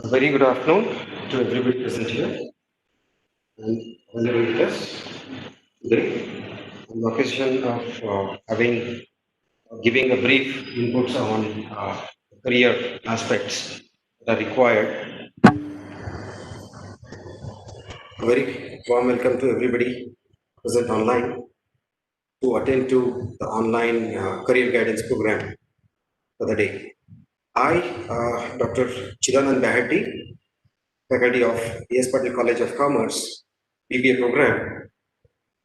A very good afternoon to everybody present here and whenever with us today on the occasion of giving a brief inputs on career aspects that are required. A very warm welcome to everybody present online to attend to the online career guidance program for the day. I, Dr. Chidanand Bahati, faculty of E.S. Patil College of Commerce, BBA program,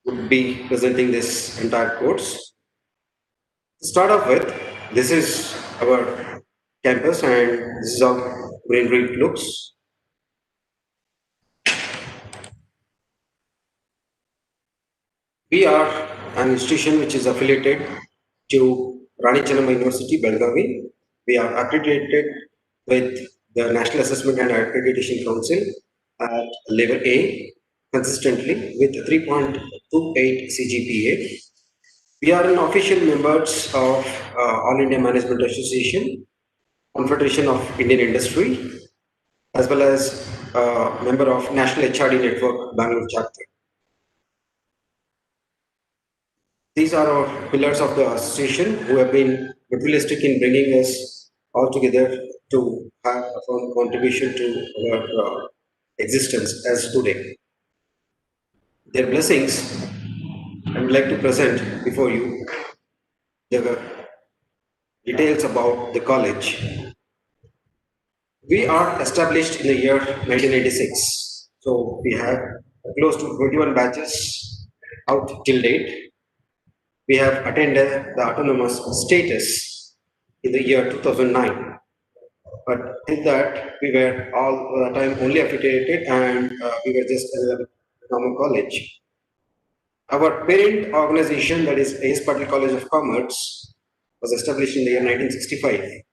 would be presenting this entire course. To start off with, this is our campus and this is how greenery looks. We are an institution which is affiliated to Rani Chennamma University, Belgavi. We are accredited with the National Assessment and Accreditation Council at level A consistently with 3.28 CGPA. We are an official members of All India Management Association, Confederation of Indian Industry, as well as member of National HRD Network, Bangalore chapter. These are our pillars of the association who have been materialistic in bringing us all together to have a contribution to our existence as today. Their blessings, I would like to present before you the details about the college. We are established in the year 1986. So we have close to 21 batches out till date. We have attained the autonomous status in the year 2009. But in that, we were all the time only affiliated and we were just a normal college. Our parent organization, that is A.S. Patil College of Commerce, was established in the year 1965. It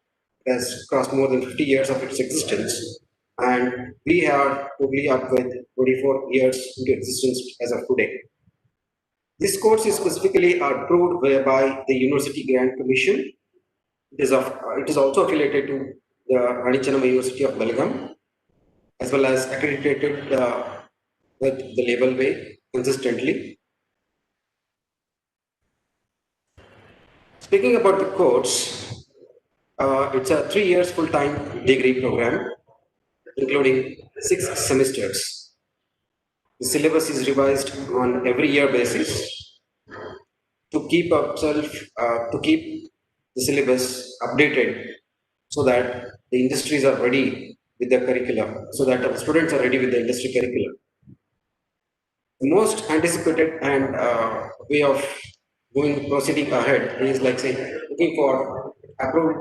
has crossed more than 50 years of its existence, and we are totally up with 24 years into existence as of today. This course is specifically approved by the University Grant Commission. It is also affiliated to the Rani Chennamma University of Belgaum, as well as accredited with the label way consistently. Speaking about the course, it's a 3 years full-time degree program, including 6 semesters. The syllabus is revised on every year basis to keep to keep the syllabus updated so that the industries are ready with the curriculum, so that the students are ready with the industry curriculum. The most anticipated and way of proceeding ahead is like say looking for approved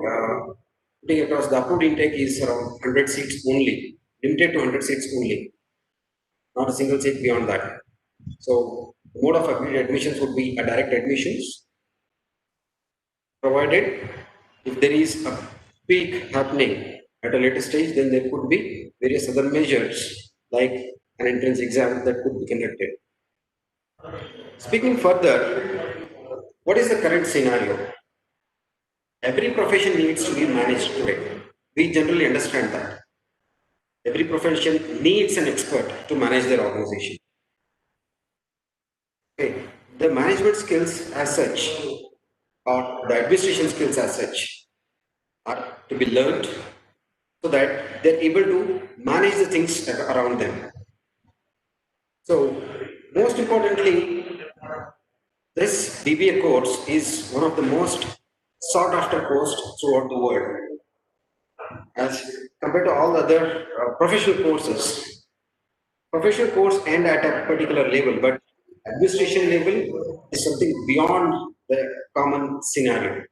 putting across the approved intake is around 100 seats only, limited to 100 seats only, not a single seat beyond that. So the mode of admissions would be a direct admissions, provided if there is a peak happening at a later stage, then there could be various other measures like an entrance exam that could be conducted. Speaking further, what is the current scenario? Every profession needs to be managed today. We generally understand that. Every profession needs an expert to manage their organization. Okay. The management skills as such, or the administration skills as such, are to be learned so that they're able to manage the things around them. So, most importantly, this BBA course is one of the most sought after course throughout the world. As compared to all other professional courses, professional course end at a particular level, but administration level is something beyond the common scenario.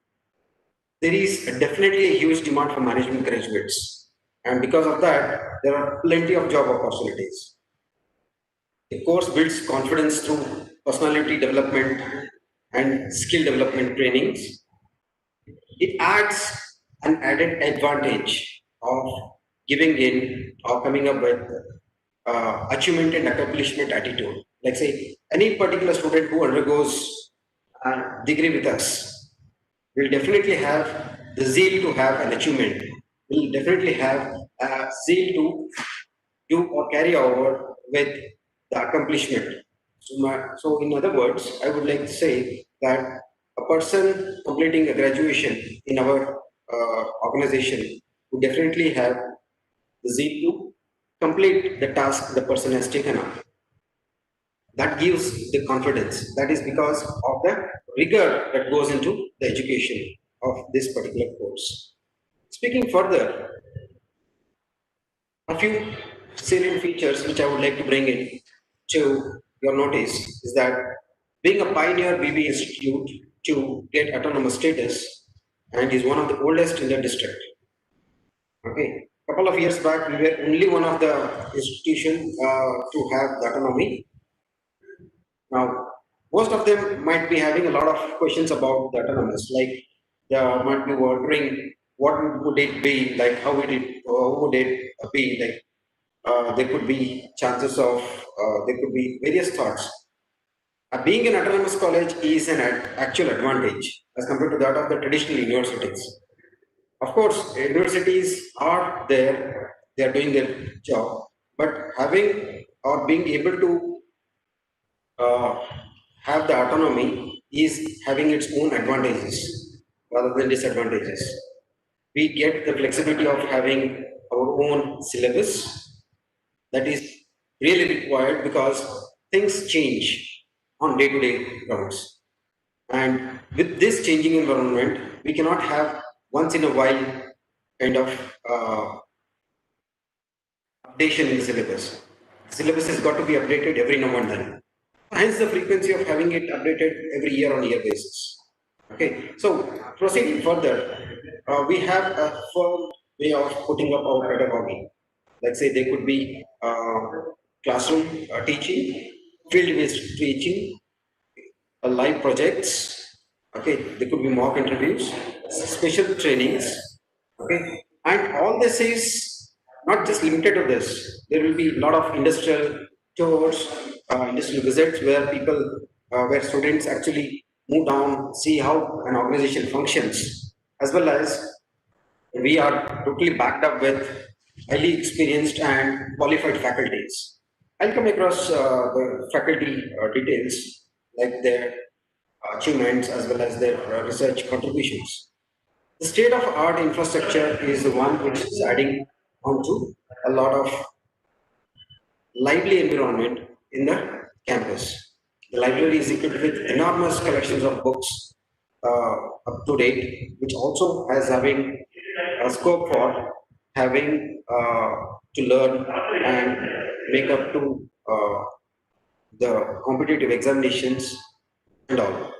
There is definitely a huge demand for management graduates, and because of that, there are plenty of job opportunities. The course builds confidence through personality development and skill development trainings. It adds an added advantage of giving in or coming up with achievement and accomplishment attitude. Like say, any particular student who undergoes a degree with us will definitely have the zeal to have an achievement will definitely have a zeal to do or carry over with the accomplishment. So in other words, I would like to say that a person completing a graduation in our organization would definitely have the zeal to complete the task the person has taken up. That gives the confidence. That is because of the rigor that goes into the education of this particular course. Speaking further, a few salient features which I would like to bring in to your notice is that being a pioneer BB institute to get autonomous status and is one of the oldest in the district. Okay, couple of years back we were only one of the institution to have the autonomy. Now, most of them might be having a lot of questions about the autonomous, like they might be wondering what would it be, like how would it be, like there could be chances of, there could be various thoughts. Being an autonomous college is an actual advantage as compared to that of the traditional universities. Of course, universities are there, they are doing their job, but having or being able to uh, have the autonomy is having its own advantages rather than disadvantages. We get the flexibility of having our own syllabus that is really required because things change on day-to-day grounds. And with this changing environment, we cannot have once in a while kind of updation in the syllabus. Syllabus has got to be updated every now and then. Hence the frequency of having it updated every year on year basis. Okay, so proceeding further, we have a firm way of putting up our pedagogy. Let's say there could be classroom teaching, field-based teaching, live projects. Okay, there could be mock interviews, special trainings. Okay, and all this is not just limited to this. There will be a lot of industrial tours, industrial visits where people, where students actually move down, see how an organization functions, as well as we are totally backed up with highly experienced and qualified faculties. I'll come across the faculty details like their achievements as well as their research contributions. The state of art infrastructure is the one which is adding on to a lot of lively environment in the campus. The library is equipped with enormous collections of books up to date, which also has having a scope for having to learn and make up to the competitive examinations and all.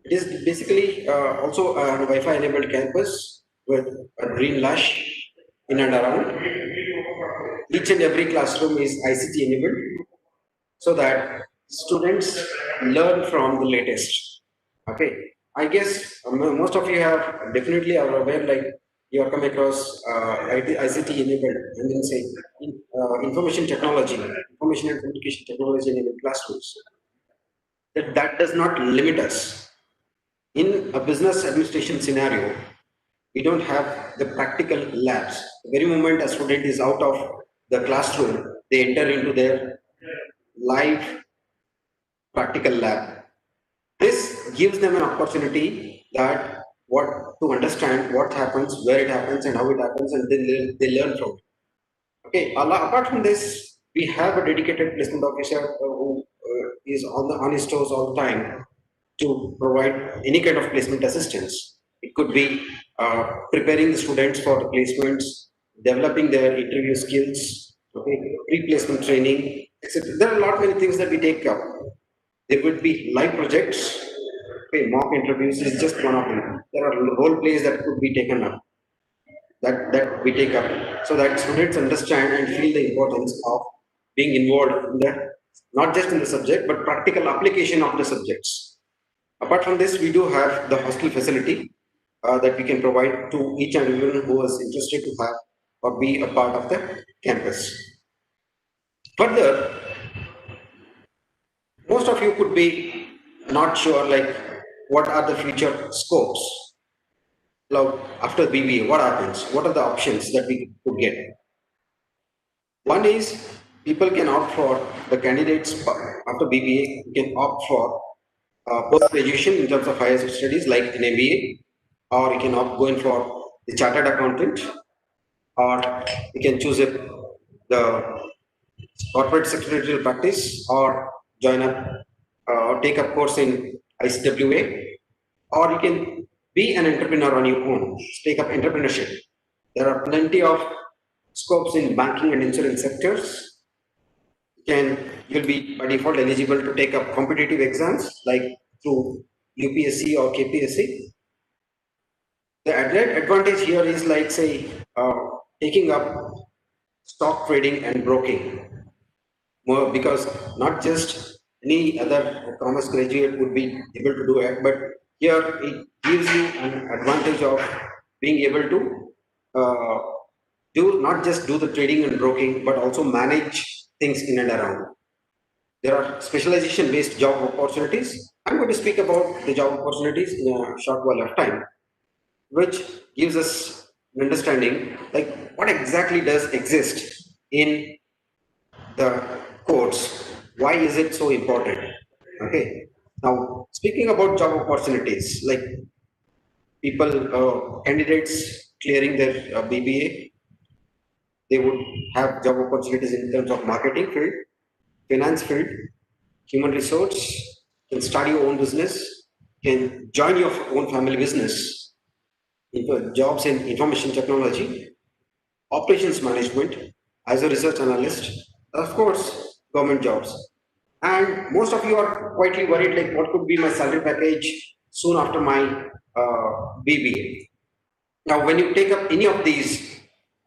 It is basically also a Wi-Fi enabled campus with a green lush in and around. Each and every classroom is ICT enabled so that students learn from the latest. Okay, I guess most of you have definitely are aware, like you are come across ICT enabled, and then say information technology, information and communication technology enabled classrooms. That does not limit us. In a business administration scenario, we don't have the practical labs. The very moment a student is out of the classroom, they enter into their live practical lab. This gives them an opportunity that what to understand what happens, where it happens, and how it happens, and then they learn from it. Okay. Apart from this, we have a dedicated placement officer who is on his toes all the time to provide any kind of placement assistance. It could be preparing the students for the placements, developing their interview skills, okay, pre-placement training, etc. There are a lot many things that we take up. There would be live projects. Okay, mock interviews is just one of them. There are role plays that could be taken up, that we take up, so that students understand and feel the importance of being involved in the not just in the subject but practical application of the subjects. Apart from this, we do have the hostel facility that we can provide to each and everyone who is interested to have or be a part of the campus. Further, most of you could be not sure like what are the future scopes. Now, after BBA, what happens? What are the options that we could get? One is people can opt for the candidates after BBA, can opt for post graduation in terms of higher studies like an MBA, or you can opt going for the chartered accountant, or you can choose the corporate secretarial practice, or join up or take a course in ICWA, or you can be an entrepreneur on your own, take up entrepreneurship. There are plenty of scopes in banking and insurance sectors. You'll be by default eligible to take up competitive exams like through UPSC or KPSC. The advantage here is like say taking up stock trading and broking more, because not just any other commerce graduate would be able to do it, but here it gives you an advantage of being able to uh, do not just do the trading and broking, but also manage things in and around. There are specialization based job opportunities. I'm going to speak about the job opportunities in a short while of time, which gives us an understanding like what exactly does exist in the course. Why is it so important? Okay. Now, speaking about job opportunities, like people, candidates clearing their BBA, they would have job opportunities in terms of marketing field, finance field, human resource, can start your own business, can join your own family business, jobs in information technology, operations management, as a research analyst, of course, government jobs. And most of you are quietly worried, like what could be my salary package soon after my BBA. Now, when you take up any of these,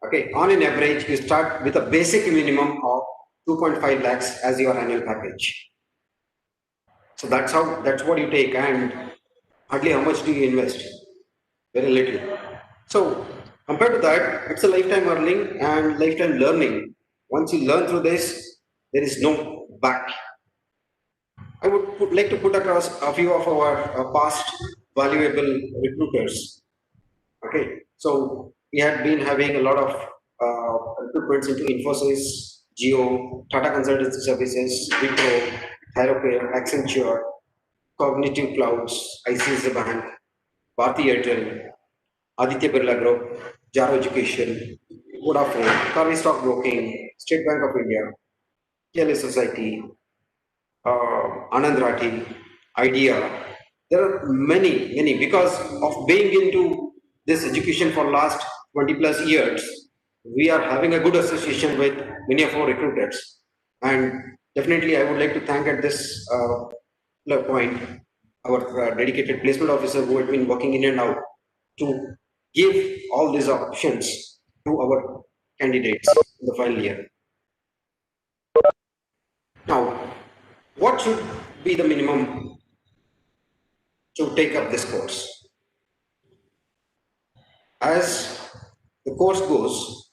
okay, on an average, you start with a basic minimum of 2.5 lakhs as your annual package. So that's what you take, and hardly how much do you invest? Very little. So compared to that, it's a lifetime earning and lifetime learning. Once you learn through this, there is no back. I would like to put across a few of our past valuable recruiters. Okay, so we had been having a lot of recruitments into Infosys, Geo, Tata Consultancy Services, Wipro, Thyrocare, Accenture, Cognitive Clouds, ICICI Bank, Bharti Airtel, Aditya Birla Group, Jaro Education, Vodafone, Kari Stock Broking, State Bank of India, KLA Society, Anand Rathi, Idea. There are many, many, because of being into this education for last 20 plus years, we are having a good association with many of our recruiters. And definitely, I would like to thank at this point our dedicated placement officer who had been working in and out to give all these options to our candidates in the final year. Now, what should be the minimum to take up this course? As the course goes,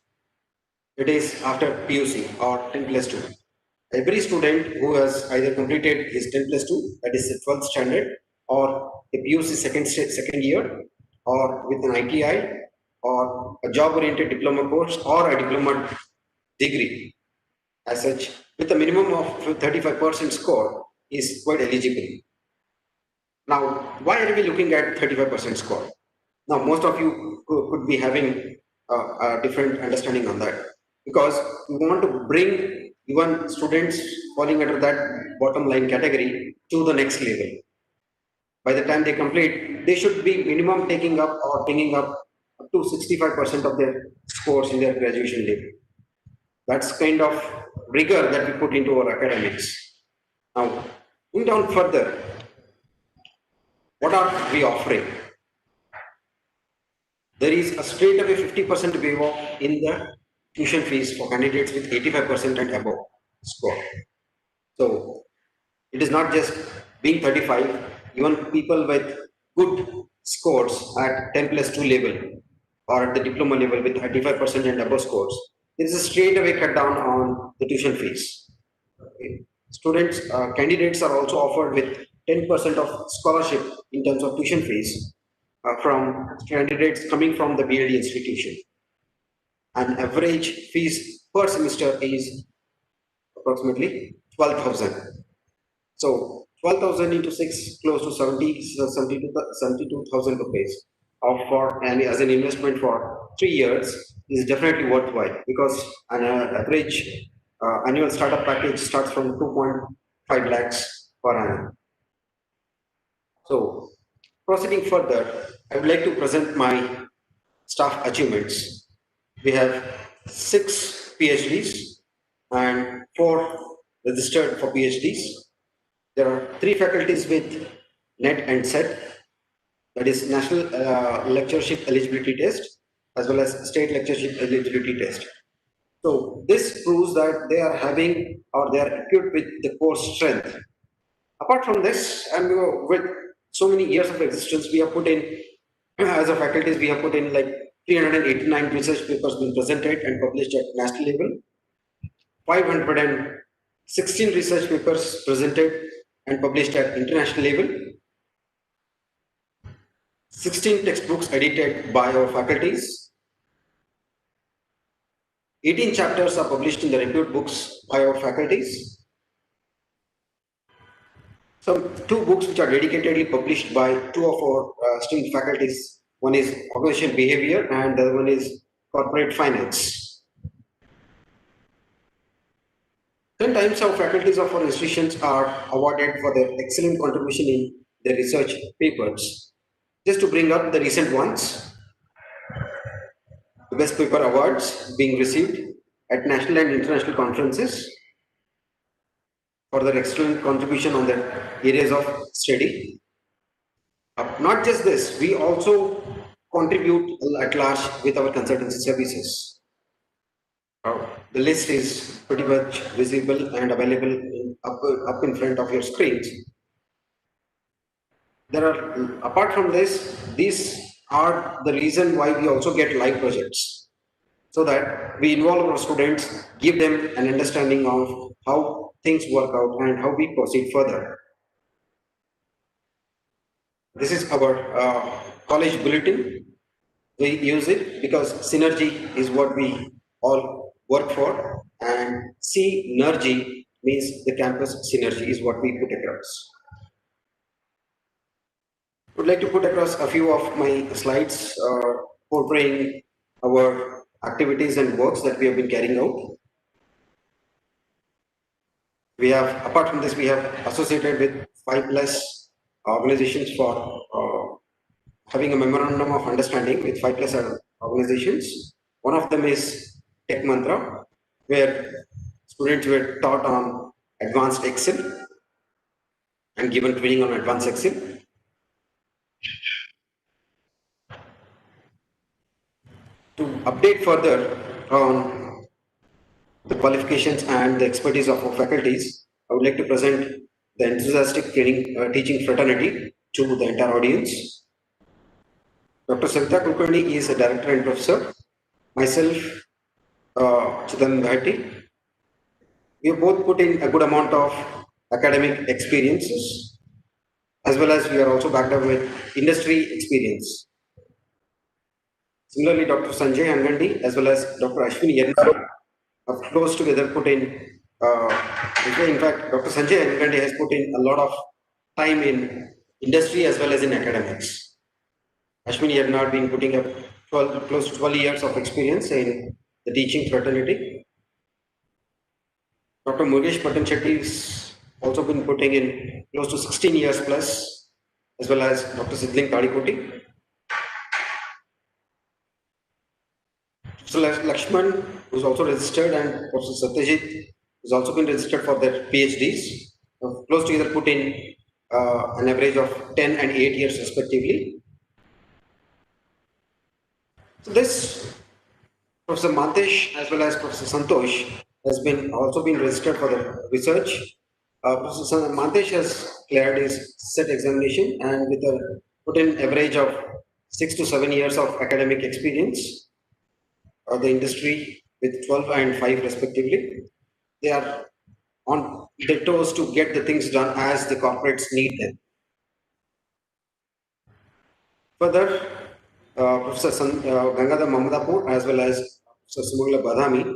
it is after PUC or 10 plus 2. Every student who has either completed his 10 plus 2, that is the 12th standard, or a PUC second year, or with an ITI, or a job oriented diploma course, or a diploma degree, as such, with a minimum of 35% score, is quite eligible. Now, why are we looking at 35% score? Now, most of you could be having a different understanding on that, because we want to bring even students falling under that bottom line category to the next level. By the time they complete, they should be minimum taking up or bringing up to 65% of their scores in their graduation level. That's kind of rigor that we put into our academics. Now, moving down further, what are we offering? There is a straight away 50% waiver in the tuition fees for candidates with 85% and above score. So it is not just being 35, even people with good scores at 10 plus 2 level or at the diploma level with 35% and above scores, there is a straight away cut down on the tuition fees. Okay. Candidates are also offered with 10% of scholarship in terms of tuition fees from candidates coming from the BLD institution. And average fees per semester is approximately 12,000. So 12,000 into 6, close to 72,000 rupees of for and as an investment for 3 years is definitely worthwhile, because an average annual startup package starts from 2.5 lakhs per annum. So proceeding further, I would like to present my staff achievements. We have 6 PhDs and 4 registered for PhDs. There are 3 faculties with NET and SET, that is National Lectureship Eligibility Test as well as State Lectureship Eligibility Test. So this proves that they are having or they are equipped with the core strength. Apart from this, and with so many years of existence, we have put in, as a faculties, we have put in like 389 research papers being presented and published at national level, 516 research papers presented and published at international level, 16 textbooks edited by our faculties, 18 chapters are published in the reviewed books by our faculties, some 2 books which are dedicatedly published by 2 of our esteemed faculties. One is Organizational Behavior and the other one is Corporate Finance. 10 times our faculties of our institutions are awarded for their excellent contribution in their research papers. Just to bring up the recent ones, the Best Paper Awards being received at national and international conferences for their excellent contribution on their areas of study. Not just this, we also contribute at large with our consultancy services. The list is pretty much visible and available up in front of your screens. There are, apart from this, these are the reason why we also get live projects, so that we involve our students, give them an understanding of how things work out and how we proceed further. This is our college bulletin. We use it because synergy is what we all work for, and synergy means the campus synergy is what we put across. Would like to put across a few of my slides portraying our activities and works that we have been carrying out. We have, apart from this, we have associated with 5 plus organizations for having a memorandum of understanding with 5 plus organizations. One of them is Tech Mantra, where students were taught on advanced Excel and given training on advanced Excel. To update further on the qualifications and the expertise of our faculties, I would like to present the enthusiastic teaching fraternity to the entire audience. Dr. Savita Kulkarni is a director and professor. Myself, Chidan Bhatti. We have both put in a good amount of academic experiences, as well as we are also backed up with industry experience. Similarly, Dr. Sanjay Angandi as well as Dr. Ashwini Yerna have close together put in, in fact, Dr. Sanjay Angandi has put in a lot of time in industry as well as in academics. Ashwini Yerna been putting up close to 12 years of experience in the teaching fraternity. Dr. Murugesh Patan Shetty has also been putting in close to 16 years plus, as well as Dr. Sidling Kadikoti. Professor Lakshman, who is also registered, and Professor Satyajit, has also been registered for their PhDs. Close together put in an average of 10 and 8 years respectively. So this Professor Mantesh as well as Professor Santosh has been also been registered for the research. Professor Mantesh has cleared his set examination and with a put in average of 6 to 7 years of academic experience. The industry with 12 and 5 respectively. They are on their toes to get the things done as the corporates need them. Further, Professor Gangadhar Mamadapur as well as Professor Sumangala Badami,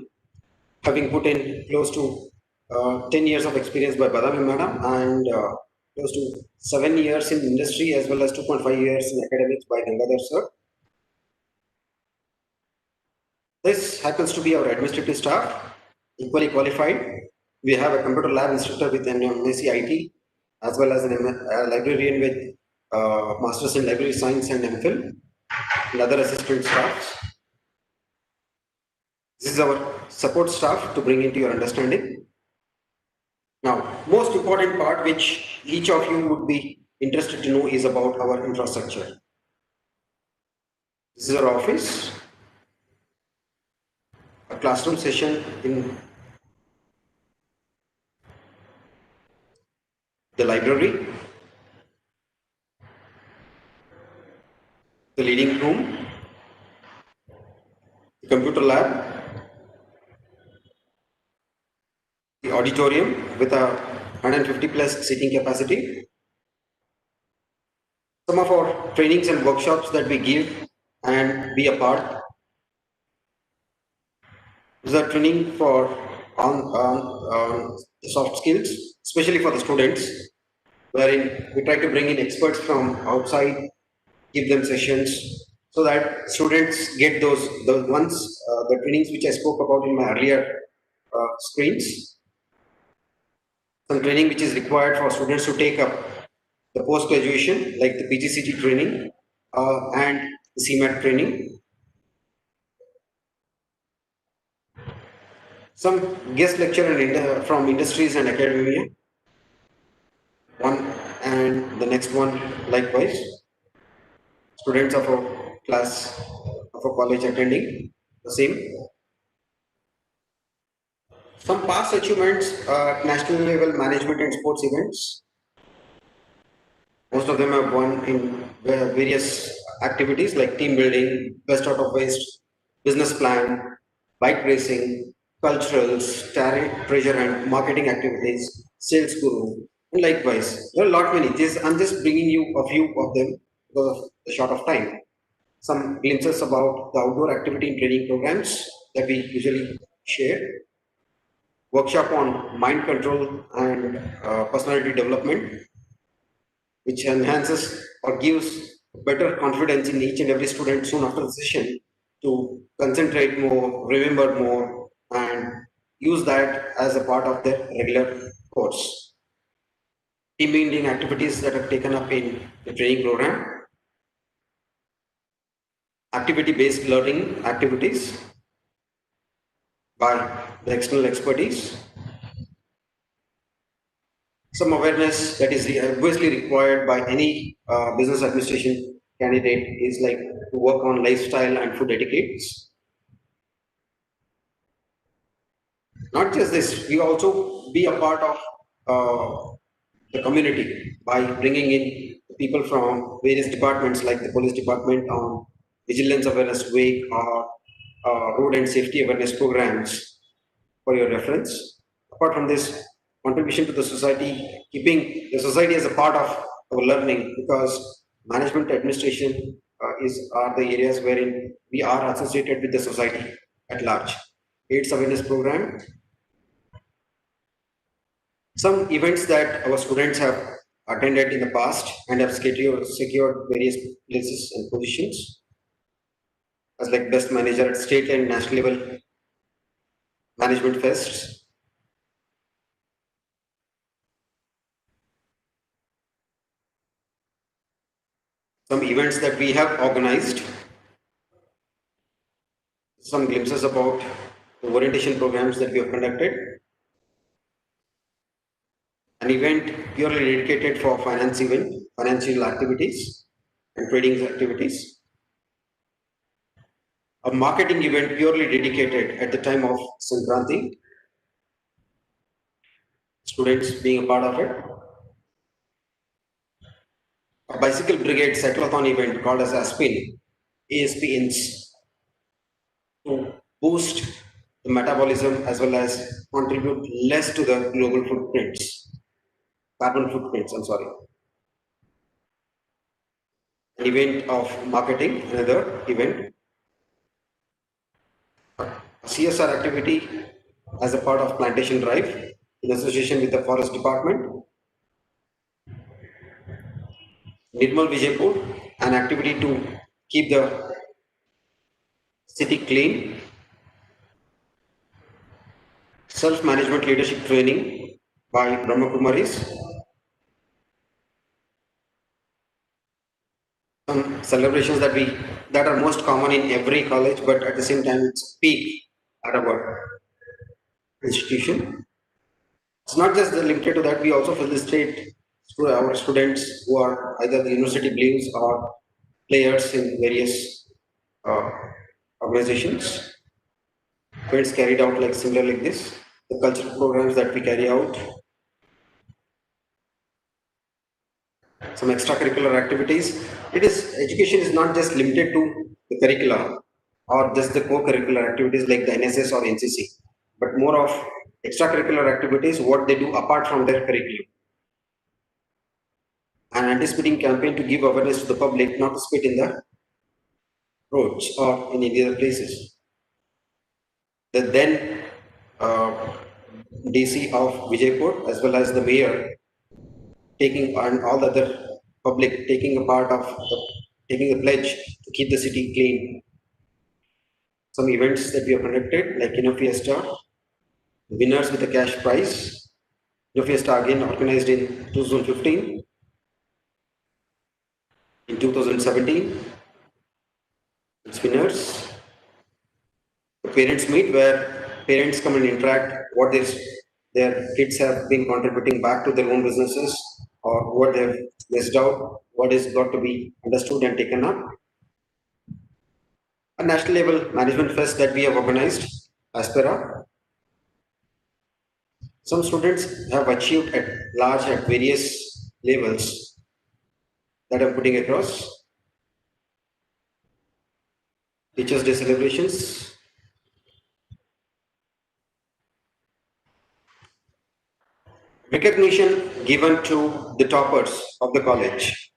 having put in close to 10 years of experience by Badami Madam and close to 7 years in industry as well as 2.5 years in academics by Gangadhar sir. This happens to be our administrative staff, equally qualified. We have a computer lab instructor with an MSc IT as well as a librarian with Masters in Library Science and MPhil and other assistant staffs. This is our support staff to bring into your understanding. Now, most important part which each of you would be interested to know is about our infrastructure. This is our office, a classroom session in the library, the reading room, the computer lab, the auditorium with a 150 plus seating capacity. Some of our trainings and workshops that we give and be a part is a training for on soft skills, especially for the students, wherein we try to bring in experts from outside, give them sessions so that students get those ones the trainings which I spoke about in my earlier screens. Some training which is required for students to take up the post graduation, like the PGCT training and the CMAT training. Some guest lecture from industries and academia. One and the next one likewise. Students of a class of a college attending the same. Some past achievements at national level management and sports events. Most of them have won in various activities like team building, best out of waste, business plan, bike racing, culturals, talent, treasure and marketing activities, sales guru, and likewise. There are a lot many. I'm just bringing you a few of them because of the short of time. Some glimpses about the outdoor activity and training programs that we usually share. Workshop on mind control and personality development, which enhances or gives better confidence in each and every student soon after the session to concentrate more, remember more, and use that as a part of their regular course. Team building activities that are taken up in the training program, activity-based learning activities by the external expertise, some awareness that is obviously required by any business administration candidate is like to work on lifestyle and food etiquettes. Not just this, we also be a part of the community by bringing in people from various departments like the police department on vigilance awareness week or road and safety awareness programs for your reference. Apart from this, contribution to the society, keeping the society as a part of our learning because management administration are the areas wherein we are associated with the society at large. AIDS awareness program, some events that our students have attended in the past and have secured various places and positions as like best manager at state and national level management fests. Some events that we have organized, some glimpses about the orientation programs that we have conducted, an event purely dedicated for financial activities and trading activities, a marketing event purely dedicated at the time of Sankranti, students being a part of it, a bicycle brigade cyclothon event called as ASPIN, ASPINs, to boost the metabolism as well as contribute less to the global footprints, carbon footprints, I'm sorry. an event of marketing, another event, CSR activity as a part of plantation drive in association with the forest department, Nirmal Vijaypur, an activity to keep the city clean, self-management leadership training by Brahma Kumaris, some celebrations that are most common in every college, but at the same time it's peak at our institution. It's not just limited to that. We also felicitate our students who are either the university blues or players in various uh, organizations. Events carried out like similar like this. The cultural programs that we carry out, some extracurricular activities. It is education is not just limited to the curricula or just the co-curricular activities like the NSS or NCC, but more of extracurricular activities, what they do apart from their curriculum. An anti-speeding campaign to give awareness to the public not to speed in the roads or in any other places. The then DC of Vijaypur as well as the mayor taking and all the other public taking a part of taking the pledge to keep the city clean. Some events that we have conducted like Fiesta, winners with a cash prize. Fiesta again organized in 2015, in 2017. Its winners. Parents meet where parents come and interact what their kids have been contributing back to their own businesses or what they've missed out, what is got to be understood and taken up. A national level management fest that we have organized, Aspera. Some students have achieved at large at various levels that I'm putting across. Teachers' Day celebrations, recognition given to the toppers of the college.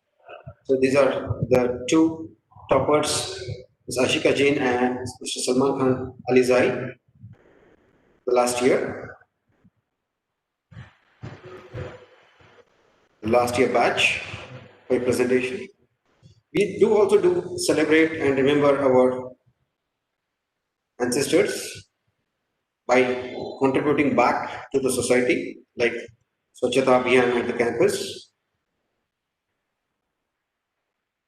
So these are the two toppers, Ms. Ashika Jain and Mr. Salman Khan Alizai, the last year, the last year batch by presentation. We do also do celebrate and remember our ancestors by contributing back to the society, like Swachhata Abhiyan at the campus.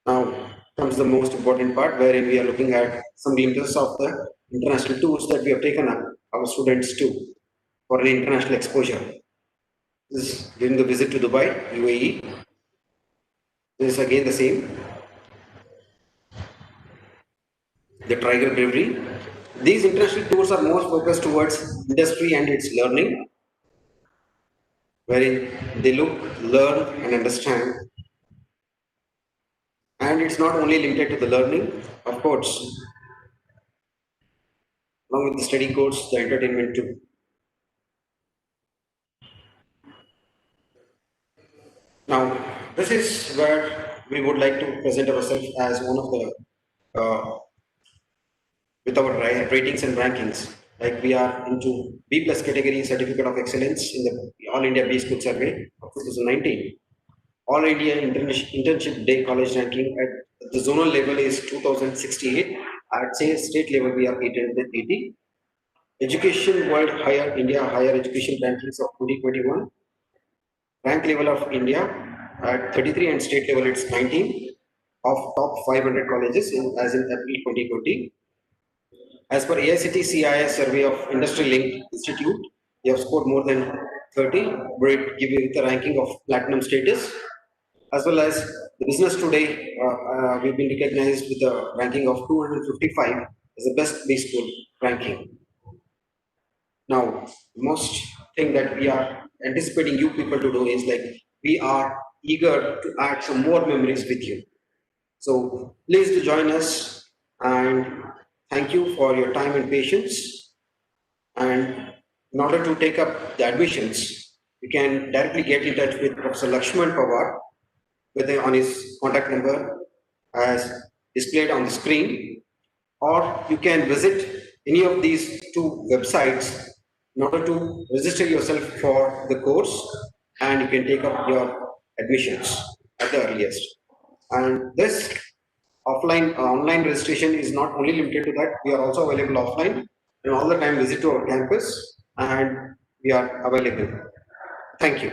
Now comes the most important part wherein we are looking at some glimpses of the international tours that we have taken up our students to for an international exposure. This is during the visit to Dubai, UAE. This is again the same. The Tiger Brewery. These international tours are more focused towards industry and its learning, wherein they look, learn, and understand. And it's not only limited to the learning, of course, along with the study course, the entertainment too. Now, this is where we would like to present ourselves as one of the with our ratings and rankings. Like we are into B plus category certificate of excellence in the All India B School Survey of 2019. All India Internship Day College ranking at the zonal level is 2068. At say state level we are 880. Education World Higher India Higher Education Rankings of 2021. Rank level of India at 33 and state level it's 19 of top 500 colleges as in April 2020. As per AICTE CIS survey of Industry Linked Institute, you have scored more than 30, where it gives you the ranking of platinum status, as well as the Business Today, we've been recognized with a ranking of 255 as the best B school ranking. Now, most thing that we are anticipating you people to do is like we are eager to add some more memories with you. So please to join us and thank you for your time and patience. And in order to take up the admissions, you can directly get in touch with Professor Lakshman Pawar on his contact number as displayed on the screen, or you can visit any of these two websites in order to register yourself for the course, and you can take up your admissions at the earliest. And this online registration is not only limited to that, we are also available offline, and all the time visit to our campus and we are available. Thank you.